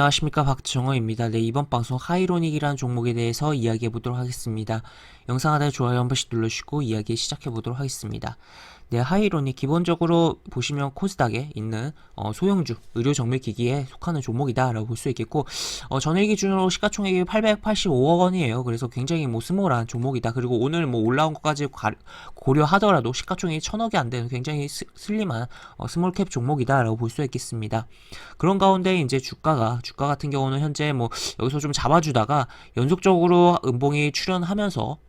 안녕하십니까, 박정호입니다. 네, 이번 방송 하이로닉이라는 종목에 대해서 이야기해 보도록 하겠습니다. 영상 하단에 좋아요 한 번씩 눌러주시고 이야기 시작해 보도록 하겠습니다. 네, 하이로닉 기본적으로 보시면 코스닥에 있는 소형주 의료 정밀 기기에 속하는 종목이다라고 볼 수 있겠고, 전일 기준으로 시가총액이 885억 원이에요. 그래서 굉장히 스몰한 종목이다. 그리고 오늘 올라온 것까지 고려하더라도 시가총액이 1000억이 안 되는 굉장히 슬림한 스몰캡 종목이다라고 볼 수 있겠습니다. 그런 가운데 이제 주가 같은 경우는 현재 여기서 좀 잡아주다가 연속적으로 음봉이 출현하면서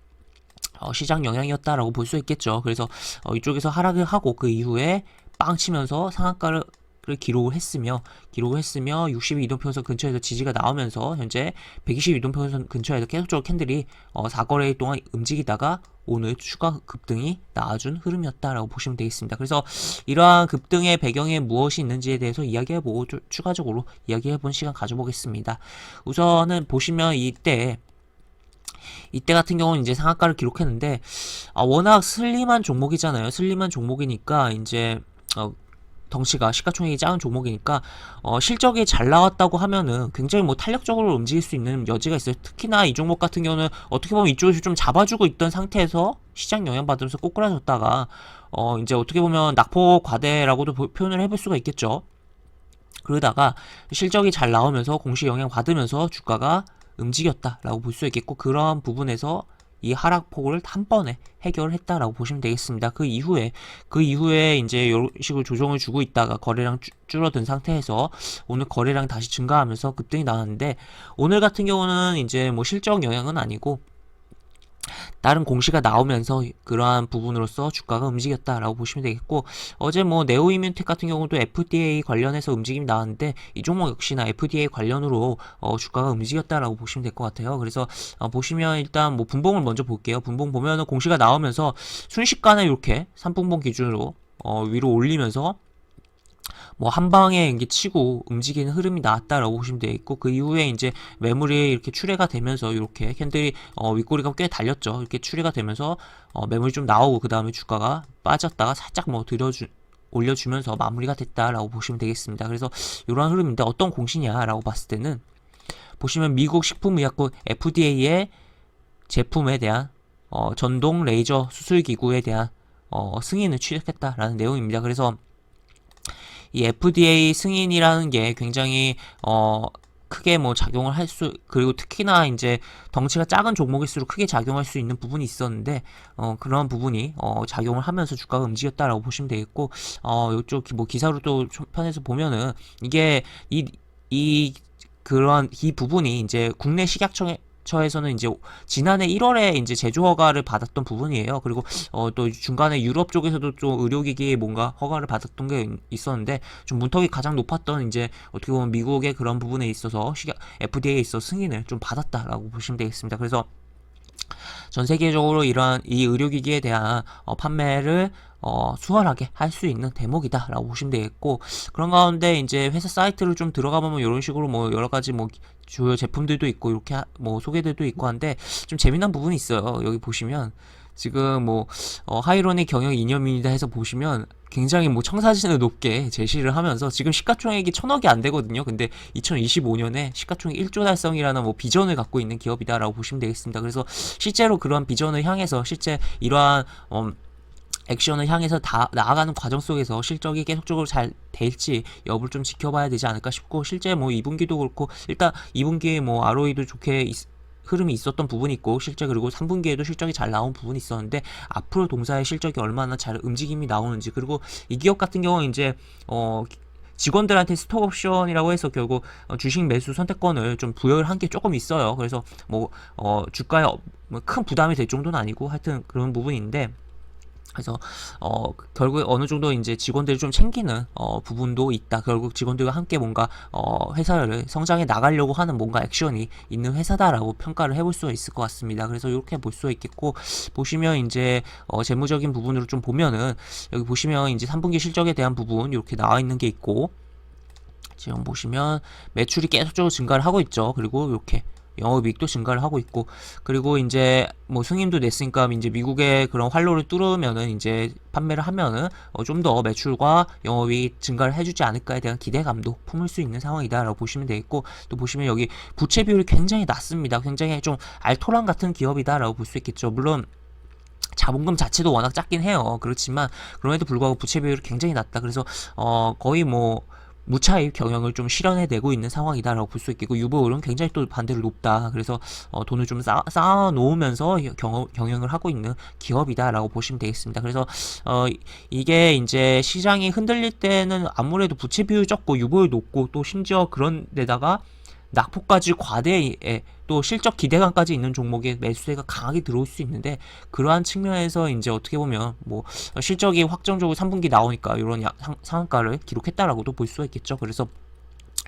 시장 영향이었다라고 볼 수 있겠죠. 그래서 이쪽에서 하락을 하고 그 이후에 빵 치면서 상한가를 기록을 했으며 62이동평선 근처에서 지지가 나오면서 현재 120이동평선 근처에서 계속적으로 캔들이 4거래일 동안 움직이다가 오늘 추가 급등이 나와준 흐름이었다라고 보시면 되겠습니다. 그래서 이러한 급등의 배경에 무엇이 있는지에 대해서 이야기해보고 추가적으로 이야기해본 시간 가져보겠습니다. 우선은 보시면 이때 같은 경우는 이제 상한가를 기록했는데, 워낙 슬림한 종목이잖아요. 슬림한 종목이니까 이제 덩치가 시가총액이 작은 종목이니까 실적이 잘 나왔다고 하면은 굉장히 탄력적으로 움직일 수 있는 여지가 있어요. 특히나 이 종목 같은 경우는 어떻게 보면 이쪽에서 좀 잡아주고 있던 상태에서 시장 영향받으면서 꼬꾸라졌다가 이제 어떻게 보면 낙폭 과대라고도 표현을 해볼 수가 있겠죠. 그러다가 실적이 잘 나오면서 공시 영향 받으면서 주가가 움직였다라고 볼 수 있겠고, 그런 부분에서 이 하락폭을 한 번에 해결을 했다라고 보시면 되겠습니다. 그 이후에 이제 이런 식으로 조정을 주고 있다가 거래량 줄어든 상태에서 오늘 거래량 다시 증가하면서 급등이 나왔는데, 오늘 같은 경우는 이제 실적 영향은 아니고 다른 공시가 나오면서 그러한 부분으로서 주가가 움직였다라고 보시면 되겠고, 어제 네오이뮤텍 같은 경우도 FDA 관련해서 움직임이 나왔는데 이 종목 역시나 FDA 관련으로 주가가 움직였다라고 보시면 될 것 같아요. 그래서 보시면 일단 분봉을 먼저 볼게요. 분봉 보면은 공시가 나오면서 순식간에 이렇게 3분봉 기준으로 위로 올리면서 한 방에 이게 치고 움직이는 흐름이 나왔다라고 보시면 되겠고, 그 이후에 이제 매물이 이렇게 출회가 되면서 이렇게 캔들이 윗꼬리가 꽤 달렸죠. 이렇게 출회가 되면서 매물이 좀 나오고 그 다음에 주가가 빠졌다가 살짝 올려주면서 마무리가 됐다라고 보시면 되겠습니다. 그래서 이러한 흐름인데, 어떤 공시냐라고 봤을 때는 보시면 미국 식품의약국 FDA의 제품에 대한 전동 레이저 수술 기구에 대한 승인을 취득했다라는 내용입니다. 그래서 이 FDA 승인이라는 게 굉장히 크게 작용을 그리고 특히나 이제 덩치가 작은 종목일수록 크게 작용할 수 있는 부분이 있었는데, 그런 부분이 작용을 하면서 주가가 움직였다라고 보시면 되겠고, 이쪽 기사로 또 편에서 보면은 이게 그런 부분이 이제 국내 식약처에서는 이제 지난해 1월에 이제 제조 허가를 받았던 부분이에요. 그리고 또 중간에 유럽 쪽에서도 좀 의료기기에 뭔가 허가를 받았던 게 있었는데, 좀 문턱이 가장 높았던 이제 어떻게 보면 미국의 그런 부분에 있어서 FDA에 있어 승인을 좀 받았다라고 보시면 되겠습니다. 그래서 전 세계적으로 이러한 이 의료기기에 대한 판매를 수월하게 할 수 있는 대목이다라고 보시면 되겠고, 그런 가운데 이제 회사 사이트를 좀 들어가 보면 이런 식으로 여러 가지 주요 제품들도 있고 이렇게 소개들도 있고 한데, 좀 재미난 부분이 있어요. 여기 보시면 지금 하이로닉 경영 이념입니다 해서 보시면 굉장히 청사진을 높게 제시를 하면서 지금 시가총액이 1000억이 안 되거든요. 근데 2025년에 시가총액 1조 달성이라는 비전을 갖고 있는 기업이다라고 보시면 되겠습니다. 그래서 실제로 그런 비전을 향해서 실제 이러한 액션을 향해서 나아가는 과정 속에서 실적이 계속적으로 잘 될지 여부를 좀 지켜봐야 되지 않을까 싶고, 실제 2분기도 그렇고 일단 2분기에 ROE도 좋게 흐름이 있었던 부분이 있고, 실제 그리고 3분기에도 실적이 잘 나온 부분이 있었는데, 앞으로 동사의 실적이 얼마나 잘 움직임이 나오는지, 그리고 이 기업 같은 경우는 이제 직원들한테 스톡옵션이라고 해서 결국 주식 매수 선택권을 좀 부여를 한 게 조금 있어요. 그래서 주가에 큰 부담이 될 정도는 아니고 하여튼 그런 부분인데, 그래서 결국에 어느 정도 이제 직원들을 좀 챙기는 부분도 있다. 결국 직원들과 함께 뭔가 회사를 성장해 나가려고 하는 뭔가 액션이 있는 회사다라고 평가를 해볼 수 있을 것 같습니다. 그래서 이렇게 볼 수 있겠고, 보시면 이제 재무적인 부분으로 좀 보면은 여기 보시면 이제 3분기 실적에 대한 부분 이렇게 나와 있는 게 있고, 지금 보시면 매출이 계속적으로 증가를 하고 있죠. 그리고 이렇게 영업이익도 증가를 하고 있고, 그리고 이제 뭐 승인도 냈으니까 이제 미국의 그런 활로를 뚫으면은 이제 판매를 하면은 좀 더 매출과 영업이익 증가를 해주지 않을까에 대한 기대감도 품을 수 있는 상황이다라고 보시면 되겠고, 또 보시면 여기 부채 비율이 굉장히 낮습니다. 굉장히 좀 알토란 같은 기업이다라고 볼 수 있겠죠. 물론 자본금 자체도 워낙 작긴 해요. 그렇지만 그럼에도 불구하고 부채 비율이 굉장히 낮다. 그래서 거의 뭐 무차입 경영을 좀 실현해내고 있는 상황이다라고 볼 수 있겠고, 유보율은 굉장히 또 반대로 높다. 그래서 돈을 좀 쌓아 놓으면서 경영을 하고 있는 기업이다라고 보시면 되겠습니다. 그래서 이게 이제 시장이 흔들릴 때는 아무래도 부채 비율 적고 유보율 높고 또 심지어 그런 데다가 낙폭까지 과대에 또 실적 기대감까지 있는 종목에 매수세가 강하게 들어올 수 있는데, 그러한 측면에서 이제 어떻게 보면 뭐 실적이 확정적으로 3분기 나오니까 이런 상한가를 기록했다라고도 볼 수가 있겠죠. 그래서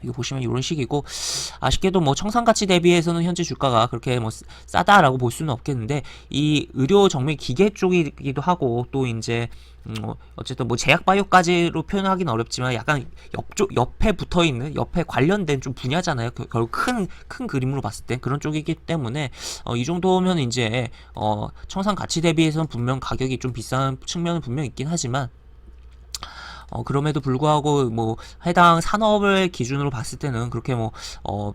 이거 보시면 이런 식이고, 아쉽게도 뭐 청산가치 대비해서는 현재 주가가 그렇게 뭐 싸다라고 볼 수는 없겠는데, 이 의료 정밀 기계 쪽이기도 하고 또 이제 어쨌든 뭐 제약 바이오까지로 표현하기는 어렵지만 약간 옆에 붙어 있는, 옆에 관련된 좀 분야잖아요. 결국 큰 그림으로 봤을 때 그런 쪽이기 때문에 이 정도면 이제 청산 가치 대비해서는 분명 가격이 좀 비싼 측면은 분명 있긴 하지만, 그럼에도 불구하고 뭐 해당 산업을 기준으로 봤을 때는 그렇게 뭐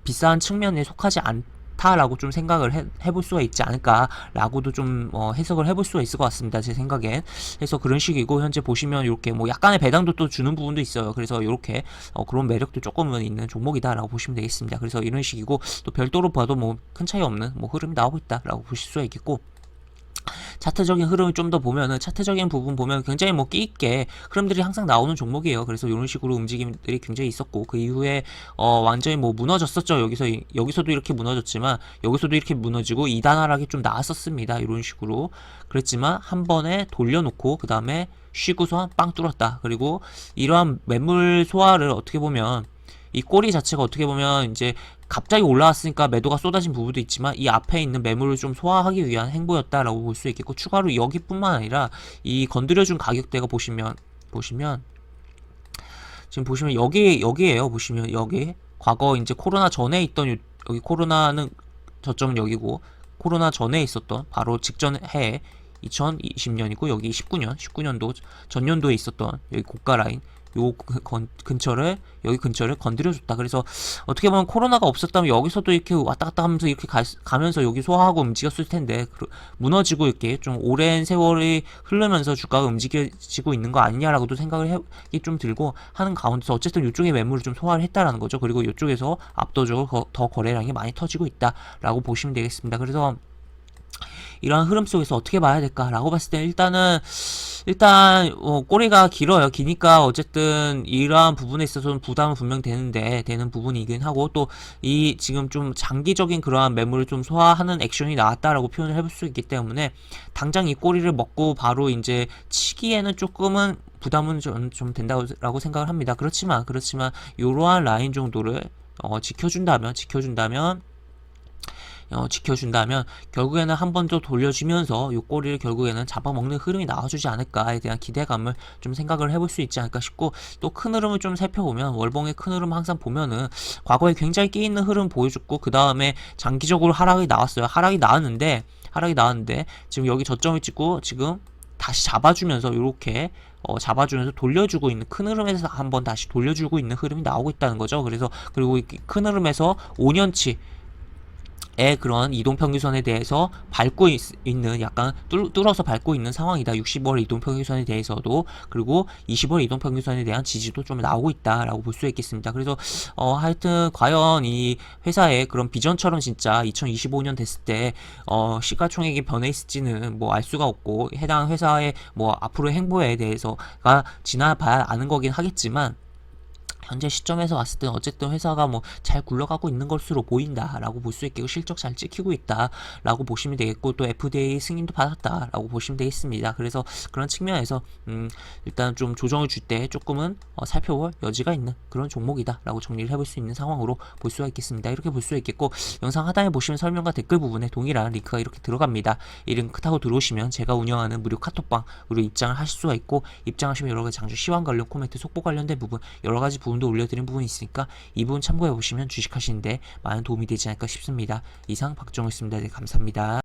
비싼 측면에 속하지 않다라고 좀 생각을 해볼 수가 있지 않을까라고도 좀 해석을 해볼 수가 있을 것 같습니다. 제 생각엔. 그래서 그런 식이고, 현재 보시면 이렇게 뭐 약간의 배당도 또 주는 부분도 있어요. 그래서 이렇게 그런 매력도 조금은 있는 종목이다라고 보시면 되겠습니다. 그래서 이런 식이고, 또 별도로 봐도 뭐 큰 차이 없는 뭐 흐름이 나오고 있다라고 보실 수가 있겠고, 차트적인 흐름을 좀 더 보면은, 차트적인 부분 보면 굉장히 뭐 끼있게 흐름들이 항상 나오는 종목이에요. 그래서 이런 식으로 움직임들이 굉장히 있었고, 그 이후에 완전히 뭐 무너졌었죠. 여기서도 이렇게 무너졌지만 여기서도 이렇게 무너지고 2단 하락이 좀 나왔었습니다. 이런 식으로. 그랬지만 한 번에 돌려놓고 그 다음에 쉬고서 빵 뚫었다. 그리고 이러한 매물 소화를 어떻게 보면, 이 꼬리 자체가 어떻게 보면 이제 갑자기 올라왔으니까 매도가 쏟아진 부분도 있지만 이 앞에 있는 매물을 좀 소화하기 위한 행보였다라고 볼 수 있겠고, 추가로 여기뿐만 아니라 이 건드려준 가격대가 보시면 지금 보시면 여기에요. 보시면 여기 과거 이제 코로나 전에 있던 여기, 코로나는 저점은 여기고 코로나 전에 있었던 바로 직전 해 2020년이고, 여기 19년도 전년도에 있었던 여기 고가 라인, 요 여기 근처를 건드려줬다. 그래서 어떻게 보면 코로나가 없었다면 여기서도 이렇게 왔다 갔다 하면서 이렇게 가면서 여기 소화하고 움직였을 텐데, 무너지고 이렇게 좀 오랜 세월이 흐르면서 주가가 움직여지고 있는 거 아니냐라고도 생각을 해기 좀 들고 하는 가운데서 어쨌든 이쪽의 매물을 좀 소화를 했다라는 거죠. 그리고 이쪽에서 압도적으로 더 거래량이 많이 터지고 있다라고 보시면 되겠습니다. 그래서 이러한 흐름 속에서 어떻게 봐야 될까라고 봤을 때, 일단 꼬리가 길어요. 기니까 어쨌든 이러한 부분에 있어서는 부담은 분명 되는 부분이긴 하고, 또 이 지금 좀 장기적인 그러한 매물을 좀 소화하는 액션이 나왔다라고 표현을 해볼 수 있기 때문에, 당장 이 꼬리를 먹고 바로 이제 치기에는 조금은 부담은 좀 된다고 생각을 합니다. 그렇지만 이러한 라인 정도를 지켜준다면 결국에는 한 번 더 돌려주면서 요 꼬리를 결국에는 잡아먹는 흐름이 나와주지 않을까에 대한 기대감을 좀 생각을 해볼 수 있지 않을까 싶고, 또 큰 흐름을 좀 살펴보면, 월봉의 큰 흐름 항상 보면은 과거에 굉장히 끼있는 흐름 보여줬고, 그 다음에 장기적으로 하락이 나왔어요. 하락이 나왔는데 지금 여기 저점을 찍고 지금 다시 잡아주면서 이렇게 잡아주면서 돌려주고 있는, 큰 흐름에서 한번 다시 돌려주고 있는 흐름이 나오고 있다는 거죠. 그리고 이 큰 흐름에서 5년치 의 그런 이동평균선에 대해서 밟고 있는, 약간 뚫어서 밟고 있는 상황이다. 60월 이동평균선에 대해서도, 그리고 20월 이동평균선에 대한 지지도 좀 나오고 있다라고 볼 수 있겠습니다. 그래서 하여튼 과연 이 회사의 그런 비전처럼 진짜 2025년 됐을 때 시가총액이 변해 있을지는 뭐 알 수가 없고, 해당 회사의 뭐 앞으로의 행보에 대해서가 지나봐야 아는 거긴 하겠지만, 현재 시점에서 봤을 때는 어쨌든 회사가 뭐 잘 굴러가고 있는 것으로 보인다라고 볼 수 있겠고, 실적 잘 찍히고 있다라고 보시면 되겠고, 또 FDA 승인도 받았다라고 보시면 되겠습니다. 그래서 그런 측면에서 일단 좀 조정을 줄 때 조금은 살펴볼 여지가 있는 그런 종목이다라고 정리를 해볼 수 있는 상황으로 볼 수가 있겠습니다. 이렇게 볼 수가 있겠고, 영상 하단에 보시면 설명과 댓글 부분에 동일한 링크가 이렇게 들어갑니다. 이 링크 타고 들어오시면 제가 운영하는 무료 카톡방으로 입장을 하실 수가 있고, 입장하시면 여러가지 장주 시황 관련 코멘트, 속보 관련된 부분, 여러가지 부분 부분도 올려드린 부분이 있으니까 이 부분 참고해 보시면 주식하시는데 많은 도움이 되지 않을까 싶습니다. 이상 박정우였습니다. 네, 감사합니다.